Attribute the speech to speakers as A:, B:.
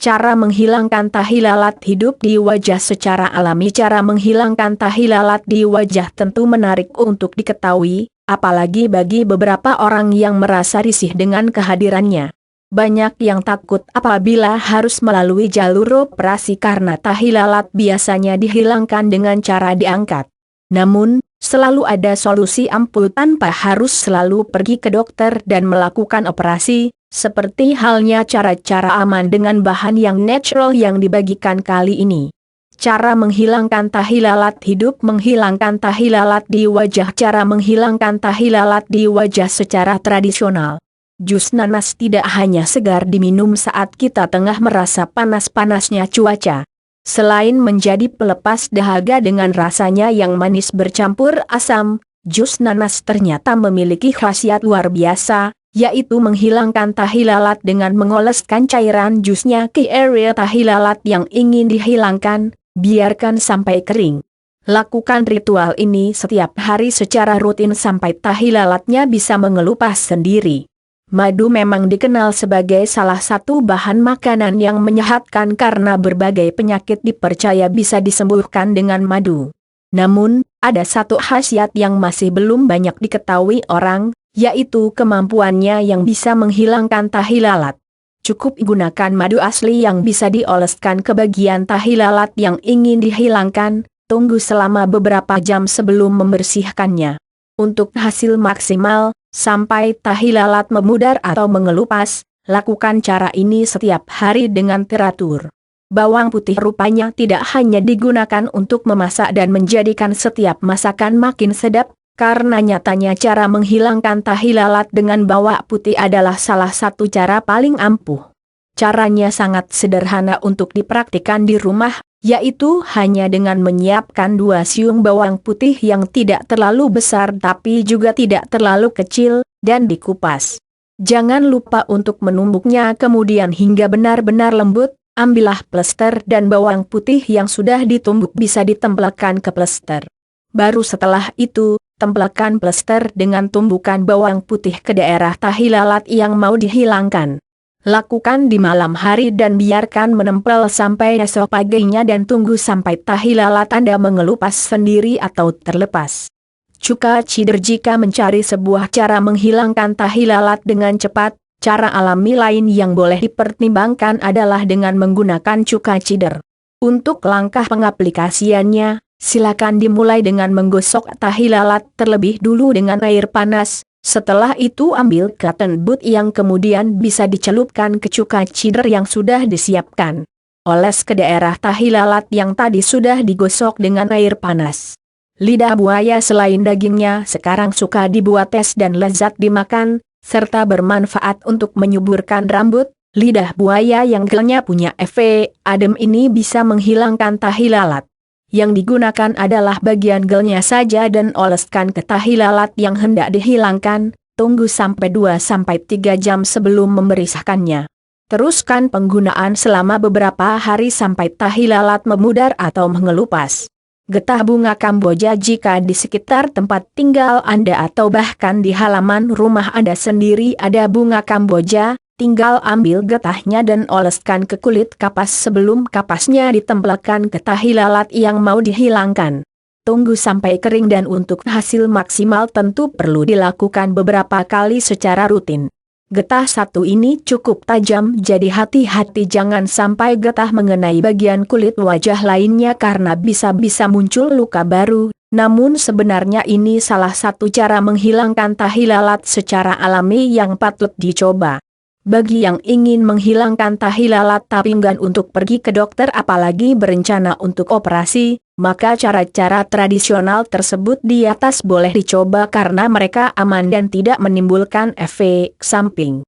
A: Cara menghilangkan tahi lalat hidup di wajah secara alami. Cara menghilangkan tahi lalat di wajah tentu menarik untuk diketahui, apalagi bagi beberapa orang yang merasa risih dengan kehadirannya. Banyak yang takut apabila harus melalui jalur operasi karena tahi lalat biasanya dihilangkan dengan cara diangkat. Namun, selalu ada solusi ampuh tanpa harus selalu pergi ke dokter dan melakukan operasi, seperti halnya cara-cara aman dengan bahan yang natural yang dibagikan kali ini. Cara menghilangkan tahi lalat hidup. Menghilangkan tahi lalat di wajah. Cara menghilangkan tahi lalat di wajah secara tradisional. Jus nanas tidak hanya segar diminum saat kita tengah merasa panas-panasnya cuaca. Selain menjadi pelepas dahaga dengan rasanya yang manis bercampur asam, jus nanas ternyata memiliki khasiat luar biasa, yaitu menghilangkan tahi lalat dengan mengoleskan cairan jusnya ke area tahi lalat yang ingin dihilangkan, biarkan sampai kering. Lakukan ritual ini setiap hari secara rutin sampai tahi lalatnya bisa mengelupas sendiri. Madu memang dikenal sebagai salah satu bahan makanan yang menyehatkan karena berbagai penyakit dipercaya bisa disembuhkan dengan madu. Namun, ada satu khasiat yang masih belum banyak diketahui orang, yaitu kemampuannya yang bisa menghilangkan tahi lalat. Cukup gunakan madu asli yang bisa dioleskan ke bagian tahi lalat yang ingin dihilangkan, tunggu selama beberapa jam sebelum membersihkannya. Untuk hasil maksimal, sampai tahi lalat memudar atau mengelupas, lakukan cara ini setiap hari dengan teratur. Bawang putih rupanya tidak hanya digunakan untuk memasak dan menjadikan setiap masakan makin sedap, karena nyatanya cara menghilangkan tahi lalat dengan bawang putih adalah salah satu cara paling ampuh. Caranya sangat sederhana untuk dipraktikkan di rumah, yaitu hanya dengan menyiapkan 2 siung bawang putih yang tidak terlalu besar tapi juga tidak terlalu kecil, dan dikupas. Jangan lupa untuk menumbuknya kemudian hingga benar-benar lembut. Ambillah plester dan bawang putih yang sudah ditumbuk bisa ditempelkan ke plester. Baru setelah itu, tempelkan plester dengan tumbukan bawang putih ke daerah tahi lalat yang mau dihilangkan. Lakukan di malam hari dan biarkan menempel sampai esok paginya dan tunggu sampai tahi lalat Anda mengelupas sendiri atau terlepas. Cuka cider. Jika mencari sebuah cara menghilangkan tahi lalat dengan cepat, cara alami lain yang boleh dipertimbangkan adalah dengan menggunakan cuka cider. Untuk langkah pengaplikasiannya, silakan dimulai dengan menggosok tahi lalat terlebih dulu dengan air panas. Setelah itu ambil cotton bud yang kemudian bisa dicelupkan ke cuka cider yang sudah disiapkan. Oles ke daerah tahi lalat yang tadi sudah digosok dengan air panas. Lidah buaya selain dagingnya sekarang suka dibuat es dan lezat dimakan, serta bermanfaat untuk menyuburkan rambut. Lidah buaya yang gelnya punya efek adem ini bisa menghilangkan tahi lalat. Yang digunakan adalah bagian gelnya saja dan oleskan ke tahi lalat yang hendak dihilangkan, tunggu sampai 2-3 jam sebelum membersihkannya. Teruskan penggunaan selama beberapa hari sampai tahi lalat memudar atau mengelupas. Getah bunga Kamboja. Jika di sekitar tempat tinggal Anda atau bahkan di halaman rumah Anda sendiri ada bunga Kamboja, tinggal ambil getahnya dan oleskan ke kulit kapas sebelum kapasnya ditempelkan ke tahi lalat yang mau dihilangkan. Tunggu sampai kering dan untuk hasil maksimal tentu perlu dilakukan beberapa kali secara rutin. Getah satu ini cukup tajam, jadi hati-hati jangan sampai getah mengenai bagian kulit wajah lainnya karena bisa muncul luka baru. Namun sebenarnya ini salah satu cara menghilangkan tahi lalat secara alami yang patut dicoba. Bagi yang ingin menghilangkan tahi lalat tapi enggan untuk pergi ke dokter apalagi berencana untuk operasi, maka cara-cara tradisional tersebut di atas boleh dicoba karena mereka aman dan tidak menimbulkan efek samping.